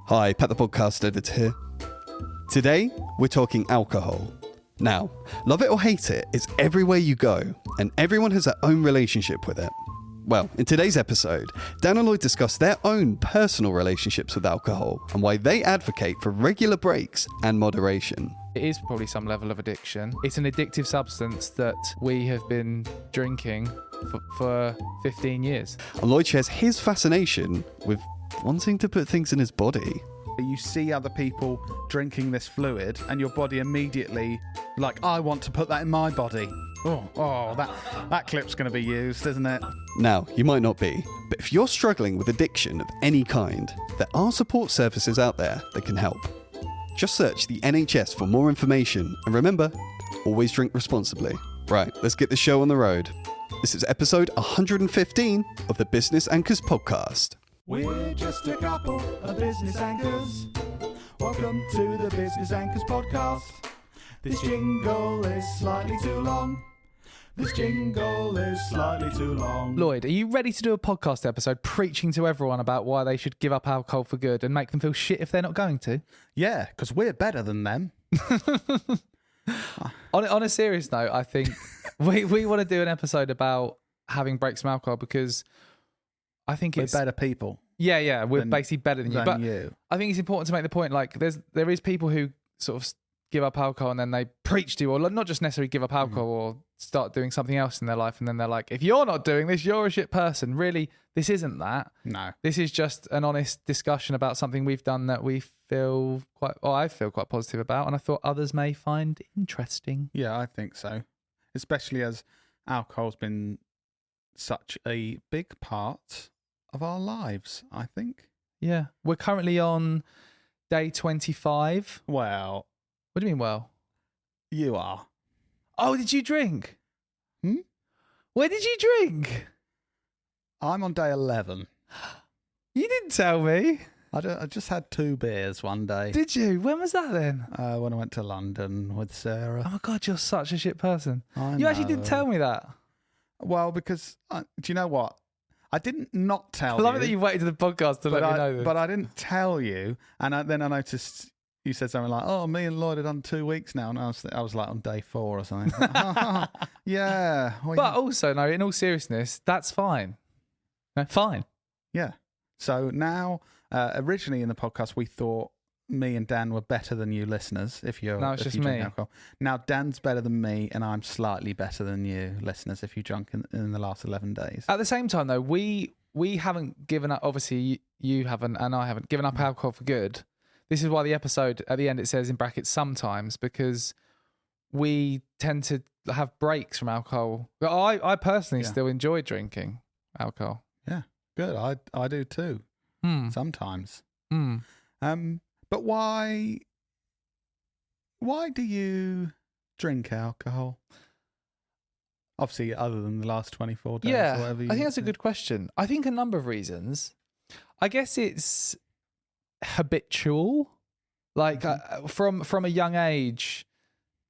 Hi, Pat the Podcast Editor here. Today, we're talking alcohol. Now, love it or hate it, it's everywhere you go, and everyone has their own relationship with it. Well, in today's episode, Dan and Lloyd discuss their own personal relationships with alcohol and why they advocate for regular breaks and moderation. It is probably some level of addiction. It's an addictive substance that we have been drinking for 15 years. And Lloyd shares his fascination with wanting to put things in his body. You see other people drinking this fluid and your body immediately like, I want to put that in my body. That clip's going to be used, isn't it? Now, you might not be, but if you're struggling with addiction of any kind, there are support services out there that can help. Just search the NHS for more information, and remember, always drink responsibly. Right, let's get the show on the road. This is episode 115 of the Business Anchors podcast. We're just a couple of business anchors. Welcome to the Business Anchors podcast. This jingle is slightly too long. Lloyd, are you ready to do a podcast episode preaching to everyone about why they should give up alcohol for good and make them feel shit if they're not going to? Yeah, because we're better than them. On a serious note, I think we want to do an episode about having breaks from alcohol because I think We're better people. Yeah, we're basically better than you. But you. I think it's important to make the point, like, there is people who sort of give up alcohol and then they preach to you, or not just necessarily give up alcohol or start doing something else in their life, and then they're like, if you're not doing this, you're a shit person. Really, this isn't that. No. This is just an honest discussion about something we've done that we feel I feel quite positive about, and I thought others may find interesting. Yeah, I think so. Especially as alcohol's been such a big part of our lives, I think. Yeah. We're currently on day 25. Well, What do you mean, well? you are. Oh, did you drink? Hmm? Where did you drink? I'm on day 11. You didn't tell me. I just had 2 beers one day. Did you? When was that then? When I went to London with Sarah. Oh my God, you're such a shit person. I You actually know. didn't tell me that. Well, because, do you know what? I didn't not tell I love you. it that you waited to the podcast to let me know this. But I didn't tell you. And then I noticed you said something like, oh, me and Lloyd had done 2 weeks now. And I was like on day 4 or something. Yeah. Well, But also, no, in all seriousness, that's fine. No, fine. yeah. So now, originally in the podcast, we thought me and Dan were better than you listeners. If you're No, it's if just you drink me. alcohol. Now Dan's better than me, and I'm slightly better than you listeners. If you drunk in the last 11 days. At the same time, though, we haven't given up. Obviously, you haven't, and I haven't given up alcohol for good. This is why the episode at the end it says in brackets sometimes, because we tend to have breaks from alcohol. But I personally still enjoy drinking alcohol. Yeah, good. I do too. Sometimes. But why do you drink alcohol? Obviously, other than the last 24 days or whatever. I think that's a good question. I think a number of reasons. I guess it's habitual. Like from a young age,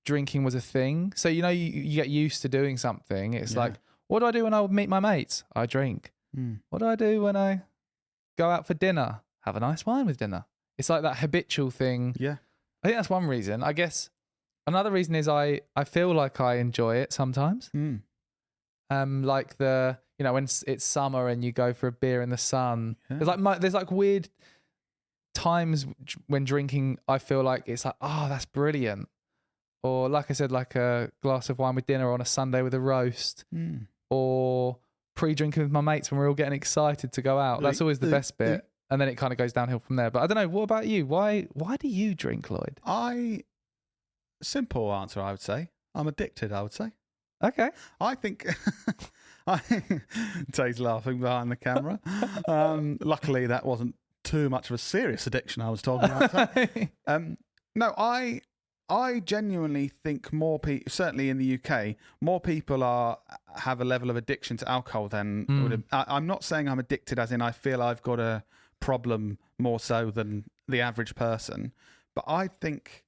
drinking was a thing. So, you get used to doing something. It's like, what do I do when I meet my mates? I drink. What do I do when I go out for dinner? Have a nice wine with dinner. It's like that habitual thing. Yeah. I think that's one reason. I guess another reason is I feel like I enjoy it sometimes. Like when it's summer and you go for a beer in the sun. Yeah. There's like weird times when drinking, I feel like it's like, oh, that's brilliant. Or like I said, like a glass of wine with dinner on a Sunday with a roast. Or pre-drinking with my mates when we're all getting excited to go out. That's always the best bit. And then it kind of goes downhill from there. But I don't know, what about you? Why do you drink, Lloyd? Simple answer, I would say. I'm addicted, I would say. Okay. I think... Tay's laughing behind the camera. Luckily, that wasn't too much of a serious addiction I was talking about. No, I genuinely think more people, certainly in the UK, more people have a level of addiction to alcohol than... I'm not saying I'm addicted as in I feel I've got a problem more so than the average person, but I think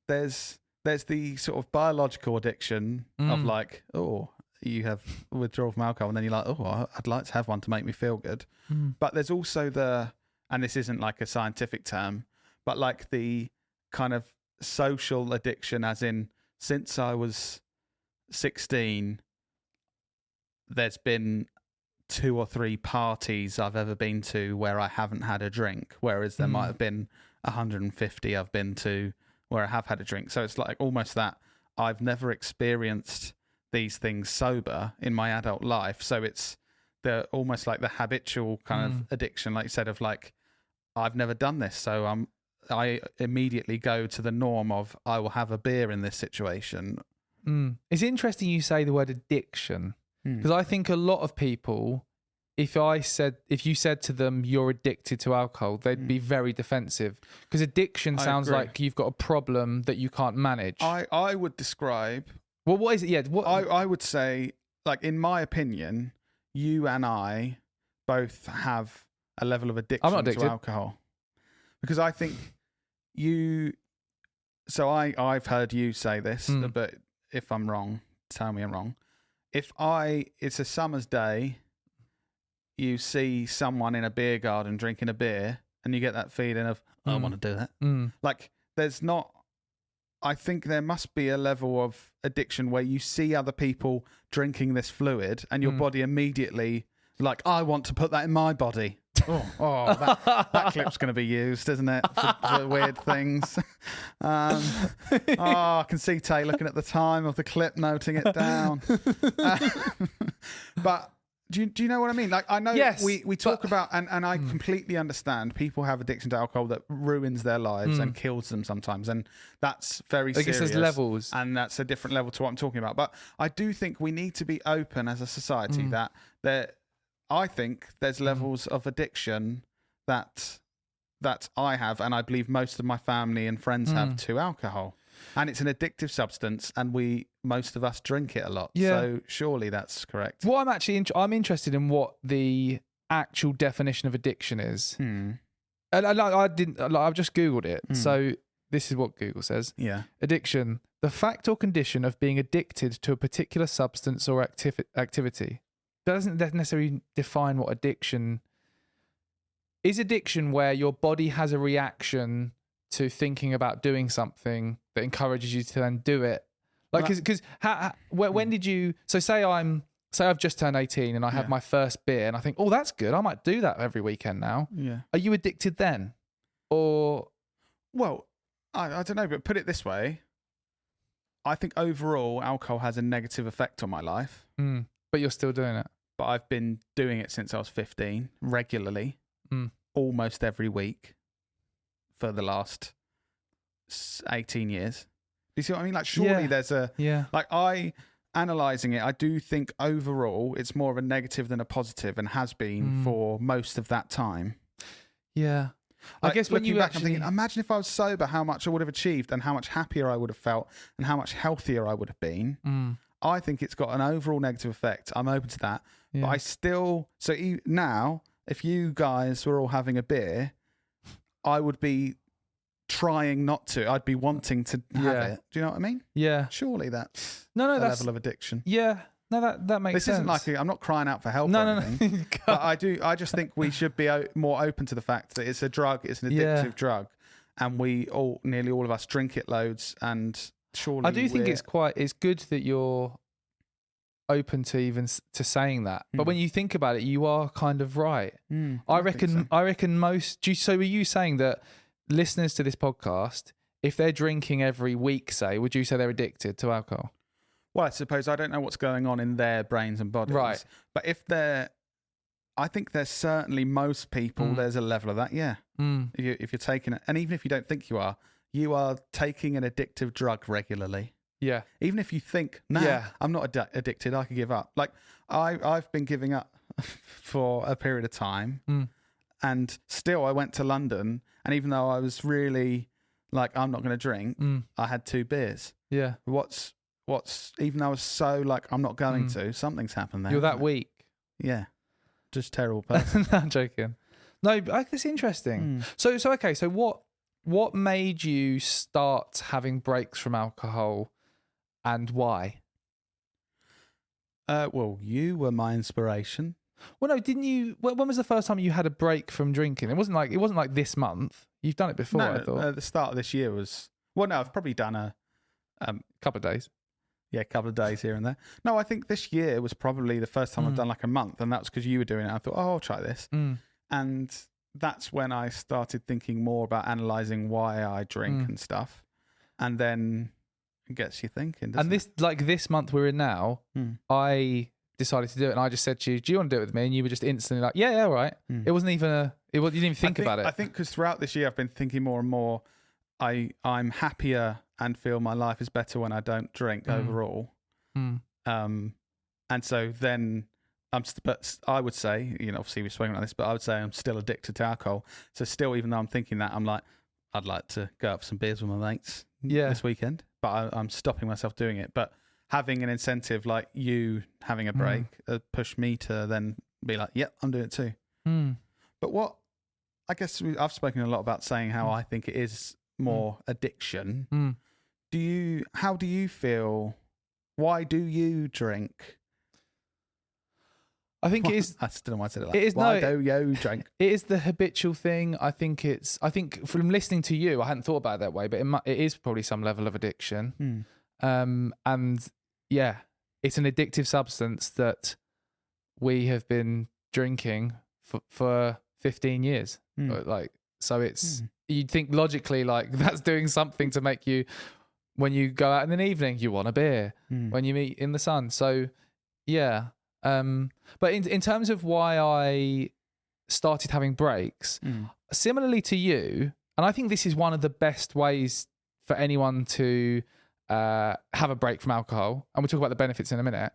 there's the sort of biological addiction of like, oh, you have withdrawal from alcohol, and then you're like, oh, I'd like to have one to make me feel good. But there's also the and this isn't like a scientific term, but like the kind of social addiction, as in since I was 16, there's been 2 or 3 parties I've ever been to where I haven't had a drink, whereas there might have been 150 I've been to where I have had a drink. So it's like almost that I've never experienced these things sober in my adult life. So it's almost like the habitual kind of addiction, like you said, of like, I've never done this. So I immediately go to the norm of I will have a beer in this situation. It's interesting you say the word addiction, because I think a lot of people, if you said to them you're addicted to alcohol, they'd be very defensive, because addiction sounds like you've got a problem that you can't manage. I would describe. Well, what is it? Yeah, I would say, like, in my opinion, you and I both have a level of addiction to alcohol, because I think you. So I've heard you say this, but if I'm wrong, tell me I'm wrong. It's a summer's day, you see someone in a beer garden drinking a beer, and you get that feeling of, I want to do that. Like, there's not. I think there must be a level of addiction where you see other people drinking this fluid and your body immediately, like, I want to put that in my body. That clip's going to be used, isn't it? For weird things. I can see Tay looking at the time of the clip, noting it down. But do you know what I mean? Like, I know we talk about, and I completely understand people have addiction to alcohol that ruins their lives and kills them sometimes, and that's very serious. I guess there's levels, and that's a different level to what I'm talking about. But I do think we need to be open as a society that I think there's levels of addiction that I have, and I believe most of my family and friends have, to alcohol. And it's an addictive substance, and most of us drink it a lot. Yeah. So surely that's correct. What I'm actually I'm interested in what the actual definition of addiction is. And I've just Googled it. So this is what Google says. Yeah. Addiction: the fact or condition of being addicted to a particular substance or activity. That doesn't necessarily define what addiction is. Addiction where your body has a reaction to thinking about doing something that encourages you to then do it. Like, because when did you? So say I've just turned 18 and I have my first beer and I think, oh, that's good. I might do that every weekend now. Yeah. Are you addicted then, or? Well, I don't know, but put it this way. I think overall alcohol has a negative effect on my life. But you're still doing it. But I've been doing it since I was 15, regularly, almost every week for the last 18 years. Do you see what I mean? Like, surely there's like, analysing it, I do think overall it's more of a negative than a positive, and has been for most of that time. Yeah. Like, I guess when looking back, I'm thinking, imagine if I was sober, how much I would have achieved and how much happier I would have felt and how much healthier I would have been. I think it's got an overall negative effect. I'm open to that. Yeah. But I still... So now, if you guys were all having a beer, I would be trying not to. I'd be wanting to have it. Do you know what I mean? Yeah. Surely that's that's a level of addiction. Yeah. No, that makes sense. This isn't like... I'm not crying out for help or anything. But I just think we should be more open to the fact that it's a drug. It's an addictive drug. And nearly all of us drink it loads, and... Surely I do think it's good that you're open to saying that. But when you think about it, you are kind of right. I reckon most. So were you saying that listeners to this podcast, if they're drinking every week, say, would you say they're addicted to alcohol? Well, I suppose I don't know what's going on in their brains and bodies. Right. But I think there's certainly most people, there's a level of that, If you're taking it, and even if you don't think you are taking an addictive drug regularly. Yeah. Even if you think, I'm not addicted, I could give up. Like, I've been giving up for a period of time, and still I went to London, and even though I was really like, I'm not going to drink, I had 2 beers. Yeah. What's even though I was so like, I'm not going to, something's happened there. You're that weak. Yeah. Just terrible person. No, I'm joking. No, but it's interesting. So okay, so what made you start having breaks from alcohol, and why? Well, you were my inspiration Well, no, didn't you? When was the first time you had a break from drinking? It wasn't like this month. You've done it before, I thought. The start of this year was. Well, no, I've probably done a couple of days. Yeah, a couple of days here and there. No, I think this year was probably the first time I've done like a month, and that was because you were doing it. I thought, oh, I'll try this, and that's when I started thinking more about analysing why I drink and stuff, and then it gets you thinking. And this, this month we're in now, I decided to do it, and I just said to you, "Do you want to do it with me?" And you were just instantly like, "Yeah, all right." It wasn't even you didn't even think about it. I think because throughout this year I've been thinking more and more. I'm happier and feel my life is better when I don't drink overall. And so then but I would say, obviously we've spoken about this, but I would say I'm still addicted to alcohol. So still, even though I'm thinking that, I'm like, I'd like to go out for some beers with my mates this weekend, but I'm stopping myself doing it. But having an incentive like you having a break pushed me to then be like, yep, I'm doing it too. But I guess I've spoken a lot about saying how I think it is more addiction. How do you feel? Why do you drink? I think it is. I still don't know why I said it like. It is, why do you drink? It is the habitual thing. I think from listening to you, I hadn't thought about it that way, but it is probably some level of addiction. And yeah, it's an addictive substance that we have been drinking for 15 years. So it's. You'd think logically, like, that's doing something to make you, when you go out in the evening, you want a beer. When you meet in the sun. So, yeah. But in terms of why I started having breaks, similarly to you, and I think this is one of the best ways for anyone to have a break from alcohol, and we'll talk about the benefits in a minute,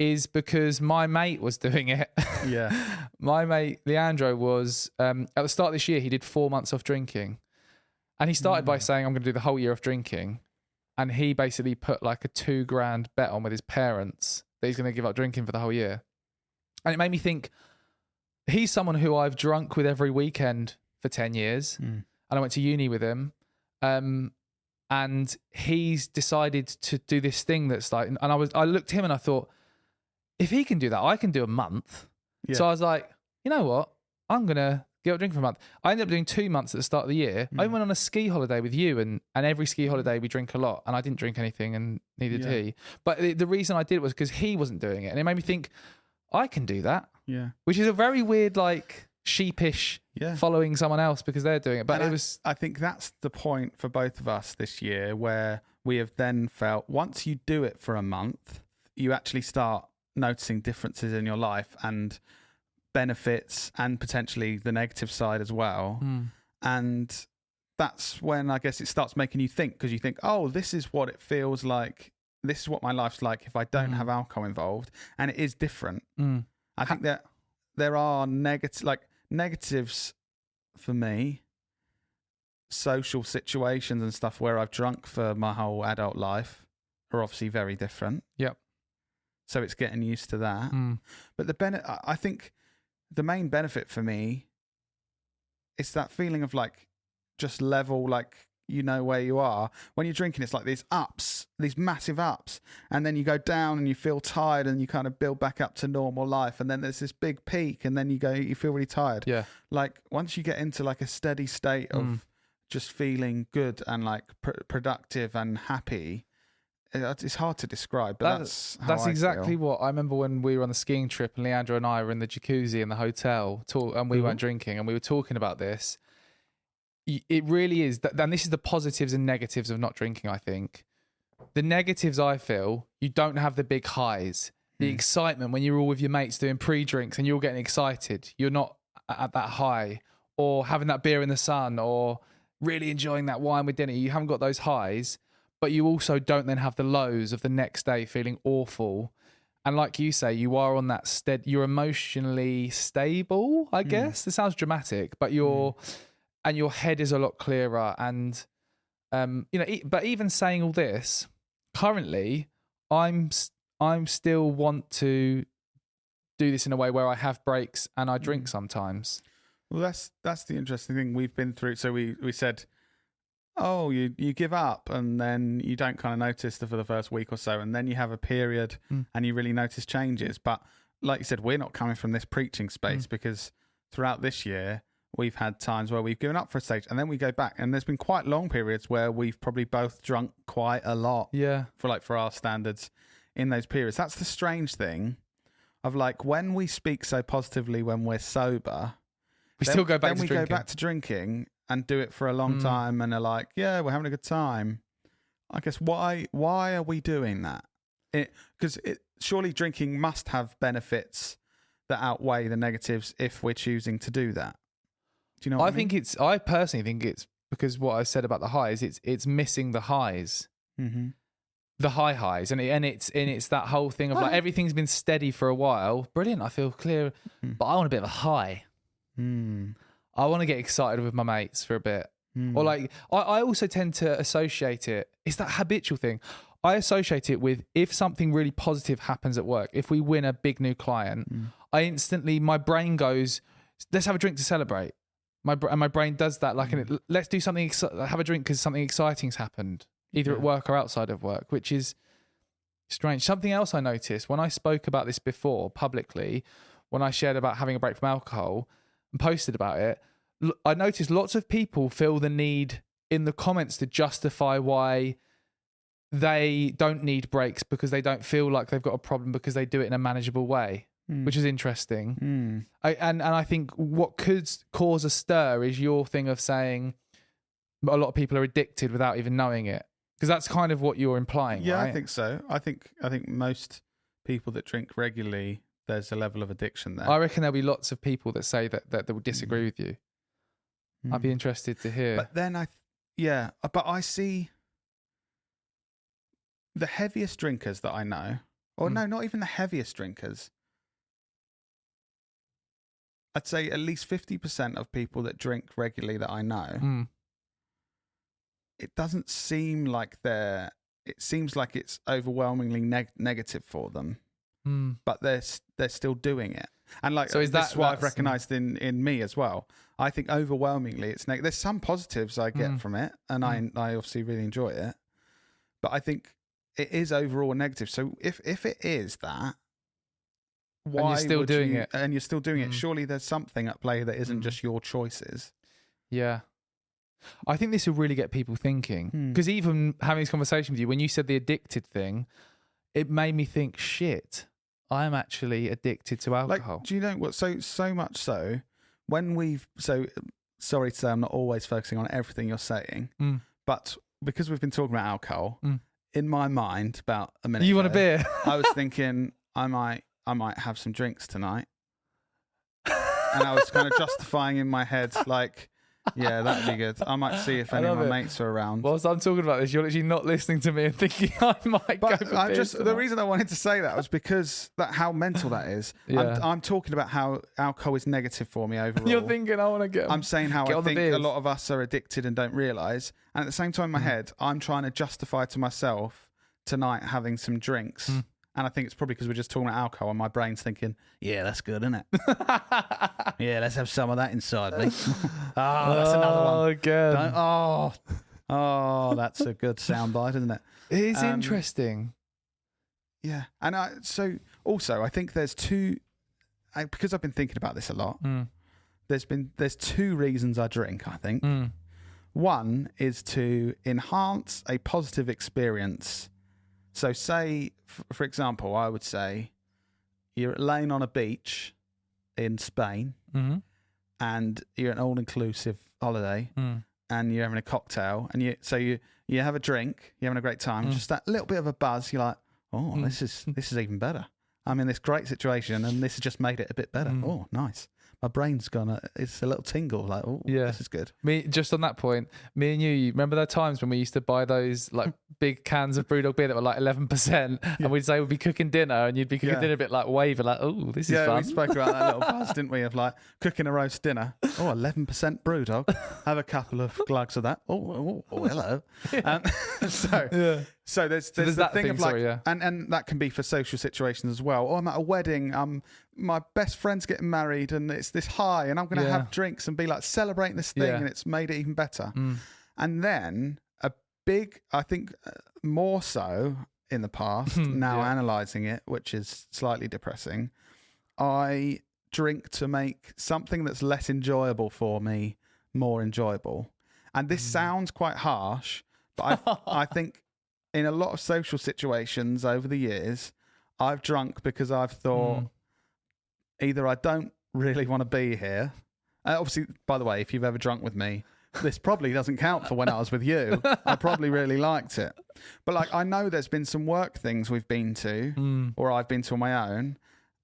is because my mate was doing it. Yeah. My mate, Leandro, was, at the start of this year, he did 4 months off drinking. And he started by saying, I'm going to do the whole year of drinking. And he basically put like a $2,000 bet on with his parents that he's going to give up drinking for the whole year. And it made me think, he's someone who I've drunk with every weekend for 10 years. And I went to uni with him. And he's decided to do this thing that's like, and I looked at him and I thought, if he can do that, I can do a month. Yeah. So I was like, you know what? I'm going to give up drinking for a month. I ended up doing 2 months at the start of the year. I went on a ski holiday with you, and every ski holiday we drink a lot, and I didn't drink anything, and neither did he. But the reason I did it was because he wasn't doing it, and it made me think, I can do that. Yeah. Which is a very weird, like, sheepish following someone else because they're doing it. But I think that's the point for both of us this year, where we have then felt once you do it for a month, you actually start noticing differences in your life and benefits, and potentially the negative side as well. And that's when I guess it starts making you think, because you think, oh, this is what it feels like. This is what my life's like if I don't have alcohol involved. And it is different. I think that there are negatives for me, social situations and stuff where I've drunk for my whole adult life are obviously very different. Yep. So it's getting used to that. But I think the main benefit for me is that feeling of like just level, like, you know where you are. When you're drinking, it's like these ups, these massive ups, and then you go down and you feel tired and you kind of build back up to normal life, and then there's this big peak and then you feel really tired. Yeah. Like once you get into like a steady state of just feeling good and like productive and happy, it's hard to describe, but that's exactly what I remember when we were on the skiing trip and Leandro and I were in the jacuzzi in the hotel and we weren't drinking, and we were talking about this. It really is, and this is the positives and negatives of not drinking, I think. The negatives, I feel, you don't have the big highs, the excitement when you're all with your mates doing pre-drinks and you're all getting excited. You're not at that high, or having that beer in the sun, or really enjoying that wine with dinner. You haven't got those highs, but you also don't then have the lows of the next day feeling awful. And like you say, you are on that you're emotionally stable, I guess. It sounds dramatic, but and your head is a lot clearer. And, but even saying all this, currently, I'm still want to do this in a way where I have breaks and I drink sometimes. Well, that's the interesting thing we've been through. So we said, oh, you give up and then you don't kind of notice for the first week or so, and then you have a period and you really notice changes. But like you said, we're not coming from this preaching space because throughout this year, we've had times where we've given up for a stage and then we go back. And there's been quite long periods where we've probably both drunk quite a lot for our standards in those periods. That's the strange thing of like when we speak so positively when we're sober, we still go back to drinking. drinking. Go back to drinking and do it for a long time and are like, yeah, we're having a good time. I guess why are we doing that? Because surely drinking must have benefits that outweigh the negatives if we're choosing to do that. Do you know what I mean? I personally think it's because what I said about the highs, it's missing the highs. Mm-hmm. The highs, and it's that whole thing of like everything's been steady for a while. Brilliant, I feel clear, but I want a bit of a high. I want to get excited with my mates for a bit, or like I also tend to associate it. It's that habitual thing. I associate it with if something really positive happens at work. If we win a big new client, my brain goes, "Let's have a drink to celebrate." My brain does that, like, let's do something, have a drink because something exciting's happened, either at work or outside of work, which is strange. Something else I noticed when I spoke about this before publicly, when I shared about having a break from alcohol and posted about it, I noticed lots of people feel the need in the comments to justify why they don't need breaks because they don't feel like they've got a problem because they do it in a manageable way. Which is interesting. And I think what could cause a stir is your thing of saying a lot of people are addicted without even knowing it, because that's kind of what you're implying. Yeah, right? I think so. I think most people that drink regularly, there's a level of addiction there. I reckon there'll be lots of people that say that will disagree with you. I'd be interested to hear. But then but I see the heaviest drinkers that I know, or no, not even the heaviest drinkers. I'd say at least 50% of people that drink regularly that I know, it doesn't seem like it seems like it's overwhelmingly negative for them, but they're still doing it. And like, so that's what I've recognised in me as well. I think overwhelmingly it's negative. There's some positives I get from it, and I obviously really enjoy it, but I think it is overall negative. So if it is that, why and you're still doing it? And you're still doing it. Surely there's something at play that isn't just your choices. Yeah. I think this will really get people thinking. Because even having this conversation with you, when you said the addicted thing, it made me think, shit, I'm actually addicted to alcohol. Like, do you know what? So much so, sorry to say I'm not always focusing on everything you're saying, but because we've been talking about alcohol, in my mind, about a minute you ago, want a beer? I was thinking I might have some drinks tonight. And I was kind of justifying in my head, like, yeah, that'd be good. I might see if any of my mates are around. Whilst I'm talking about this, you're literally not listening to me and thinking I might go for beers tonight. The reason I wanted to say that was because how mental that is. Yeah. I'm talking about how alcohol is negative for me overall. You're thinking I want to get. I'm saying how I think a lot of us are addicted and don't realise. And at the same time in my head, I'm trying to justify to myself tonight having some drinks. And I think it's probably because we're just talking about alcohol and my brain's thinking, yeah, that's good, isn't it? Yeah, let's have some of that inside me. That's another one. Again. Oh, that's a good soundbite, isn't it? It is interesting. Yeah. And so also, I think there's because I've been thinking about this a lot, there's two reasons I drink, I think. One is to enhance a positive experience. So say, for example, I would say you're laying on a beach in Spain and you're at an all-inclusive holiday and you're having a cocktail and you have a drink, you're having a great time, just that little bit of a buzz, you're like, oh, this is even better. I'm in this great situation and this has just made it a bit better. Oh, nice. My brain's it's a little tingle, like, oh, yeah, this is good. Just on that point, me and you remember there times when we used to buy those like big cans of Brewdog beer that were like 11%, and we'd say we'd be cooking dinner, and you'd be cooking dinner a bit like waving, like, oh, this is fun. Yeah, we spoke about that little buzz, didn't we, of like cooking a roast dinner. Oh, 11% Brewdog. Have a couple of glugs of that. Oh, hello. So there's the thing of like, and that can be for social situations as well. Oh, I'm at a wedding. My best friend's getting married, and it's this high, and I'm going to have drinks and be like celebrating this thing, and it's made it even better. And then I think more so in the past, now analysing it, which is slightly depressing, I drink to make something that's less enjoyable for me more enjoyable. And this sounds quite harsh, but I think in a lot of social situations over the years, I've drunk because I've thought either I don't really want to be here. Obviously, by the way, if you've ever drunk with me, this probably doesn't count for when I was with you. I probably really liked it. But like, I know there's been some work things we've been to, or I've been to on my own,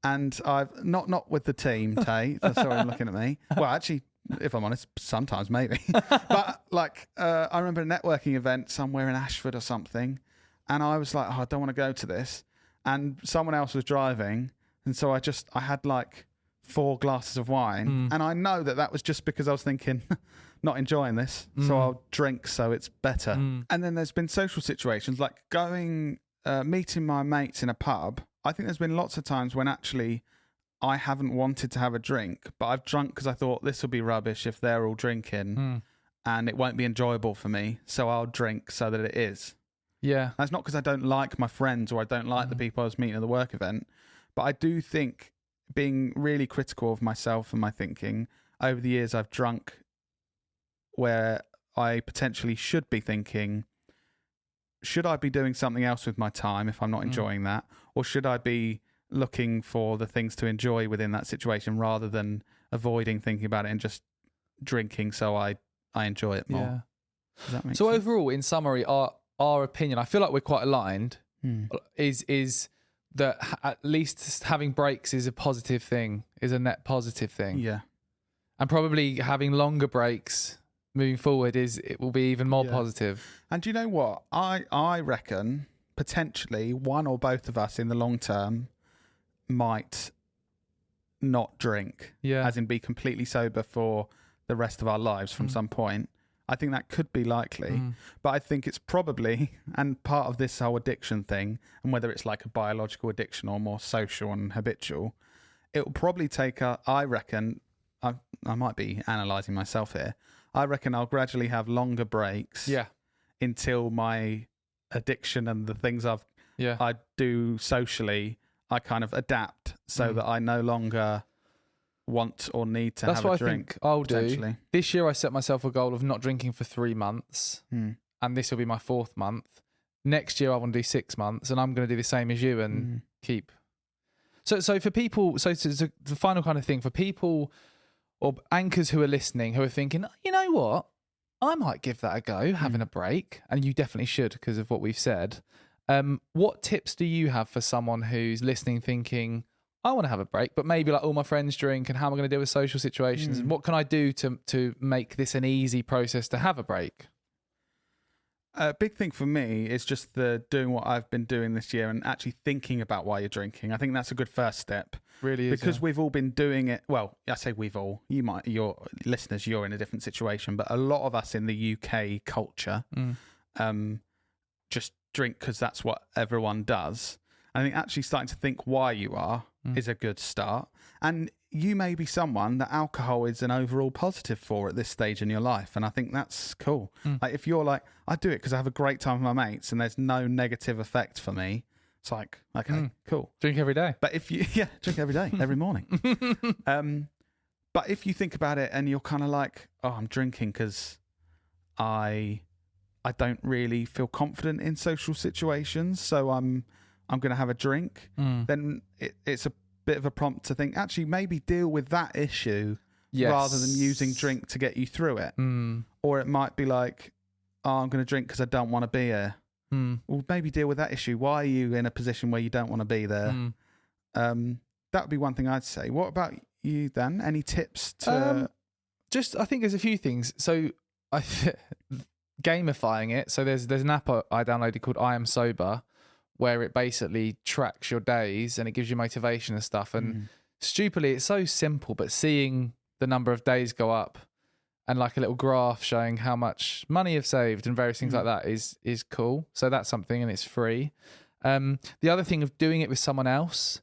and I've not with the team, Tate. Sorry, I'm looking at me. Well, actually, if I'm honest, sometimes maybe. But like, I remember a networking event somewhere in Ashford or something, and I was like, oh, I don't want to go to this. And someone else was driving, and so I had like 4 glasses of wine, and I know that was just because I was thinking, not enjoying this, so I'll drink so it's better. And then there's been social situations like meeting my mates in a pub. I think there's been lots of times when actually I haven't wanted to have a drink, but I've drunk because I thought this will be rubbish if they're all drinking and it won't be enjoyable for me, so I'll drink so that it is. Yeah. That's not because I don't like my friends or I don't like the people I was meeting at the work event, but I do think, being really critical of myself and my thinking, over the years I've drunk where I potentially should be thinking, should I be doing something else with my time if I'm not enjoying that? Or should I be looking for the things to enjoy within that situation rather than avoiding thinking about it and just drinking so I enjoy it more? Yeah. Does that make So sense? overall, in summary, our opinion, I feel like we're quite aligned, is that at least having breaks is a positive thing, is a net positive thing. Yeah. And probably having longer breaks moving forward it will be even more positive. And do you know what? I reckon potentially one or both of us in the long term might not drink, as in be completely sober for the rest of our lives from some point. I think that could be likely, but I think it's probably, and part of this whole addiction thing, and whether it's like a biological addiction or more social and habitual, it will probably take I reckon, I might be analysing myself here, I reckon I'll gradually have longer breaks until my addiction and the things I do socially, I kind of adapt so that I no longer want or need to have a drink. That's what I think I'll do. This year I set myself a goal of not drinking for 3 months, and this will be my 4th month. Next year I want to do 6 months, and I'm going to do the same as you and keep. So for people, the final kind of thing for people or anchors who are listening, who are thinking, you know what, I might give that a go, having a break, and you definitely should because of what we've said. What tips do you have for someone who's listening thinking, I want to have a break, but maybe like all my friends drink, and how am I going to deal with social situations? And what can I do to make this an easy process to have a break? A big thing for me is just doing what I've been doing this year and actually thinking about why you're drinking. I think that's a good first step. Really is. Because we've all been doing it. Well, I say we've all. Your listeners, you're in a different situation, but a lot of us in the UK culture just drink because that's what everyone does. I think actually starting to think why you are is a good start. And you may be someone that alcohol is an overall positive for at this stage in your life. And I think that's cool. Like if you're like, I do it because I have a great time with my mates and there's no negative effect for me. It's like, okay, cool. Drink every day. But if you, drink every day, every morning. But if you think about it and you're kind of like, oh, I'm drinking because I don't really feel confident in social situations, so I'm going to have a drink, then it's a bit of a prompt to think, actually, maybe deal with that issue rather than using drink to get you through it. Or it might be like, oh, I'm going to drink because I don't want to be here. Well, maybe deal with that issue. Why are you in a position where you don't want to be there? That would be one thing I'd say. What about you, Dan? Any tips to... I think there's a few things. So gamifying it. So there's an app I downloaded called I Am Sober, where it basically tracks your days and it gives you motivation and stuff. And stupidly, it's so simple, but seeing the number of days go up and like a little graph showing how much money you've saved and various things like that is cool. So that's something, and it's free. The other thing of doing it with someone else,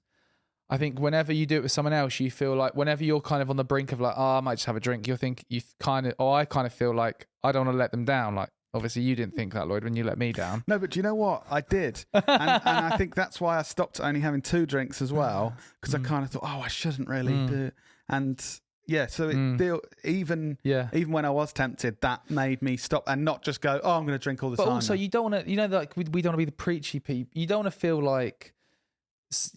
I think whenever you do it with someone else, you feel like whenever you're kind of on the brink of like, oh, I might just have a drink, I kind of feel like I don't want to let them down. Like, Obviously, you didn't think that, Lloyd, when you let me down. No, but do you know what? I did. And I think that's why I stopped only having 2 drinks as well, because I kind of thought, I shouldn't really do. And yeah, so even when I was tempted, that made me stop and not just go, I'm going to drink all the time. But also, now. you don't want to, like we don't want to be the preachy people. You don't want to feel like,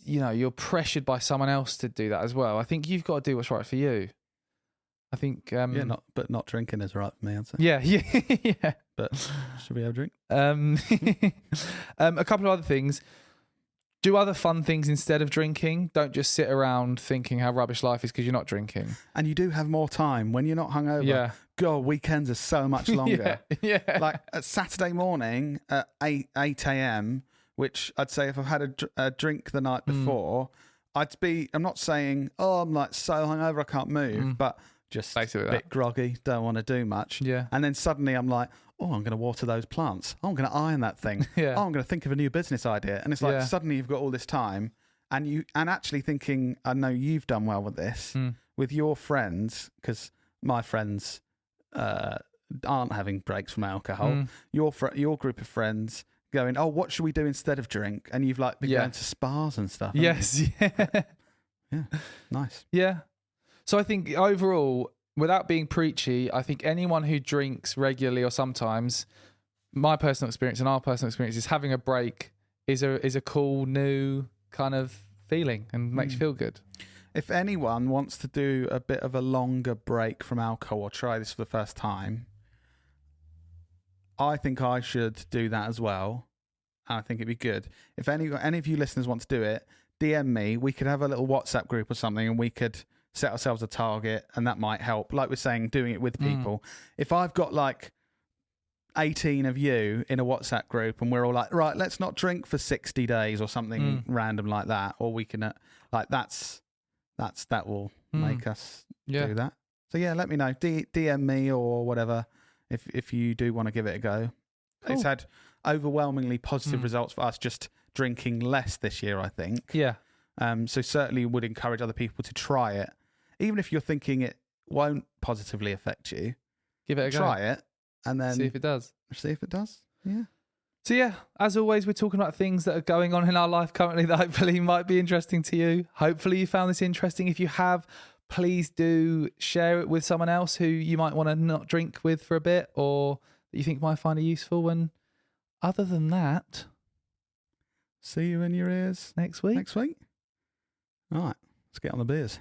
you're pressured by someone else to do that as well. I think you've got to do what's right for you. I think but not drinking is right for me, I'd say. Yeah. But should we have a drink? A couple of other things. Do other fun things instead of drinking. Don't just sit around thinking how rubbish life is because you're not drinking. And you do have more time when you're not hungover. Yeah. God, weekends are so much longer. Yeah. Like at Saturday morning at 8 a.m., which I'd say if I've had a drink the night before, I'm not saying, I'm like so hungover I can't move, but just basically a bit groggy, don't want to do much. Yeah. And then suddenly I'm like, I'm going to water those plants. I'm going to iron that thing. Yeah. I'm going to think of a new business idea. And it's like suddenly you've got all this time and actually thinking, I know you've done well with this, with your friends, because my friends aren't having breaks from alcohol. Your group of friends going, what should we do instead of drink? And you've like been going to spas and stuff. Yes. Yeah. Nice. Yeah. So I think overall, without being preachy, I think anyone who drinks regularly or sometimes, my personal experience and our personal experience is having a break is a cool new kind of feeling and makes you feel good. If anyone wants to do a bit of a longer break from alcohol or try this for the first time, I think I should do that as well. And I think it'd be good. If any of you listeners want to do it, DM me. We could have a little WhatsApp group or something and we could set ourselves a target and that might help. Like we're saying, doing it with people. If I've got like 18 of you in a WhatsApp group and we're all like, right, let's not drink for 60 days or something random like that. Or we can that will make us do that. So yeah, let me know. DM me or whatever if you do want to give it a go. Cool. It's had overwhelmingly positive results for us just drinking less this year, I think. Yeah. So certainly would encourage other people to try it. Even if you're thinking it won't positively affect you, give it a go. Try it and then see if it does. Yeah. So yeah, as always, we're talking about things that are going on in our life currently that hopefully might be interesting to you. Hopefully you found this interesting. If you have, please do share it with someone else who you might want to not drink with for a bit or that you think might find it useful. And other than that, see you in your ears next week. All right, let's get on the beers.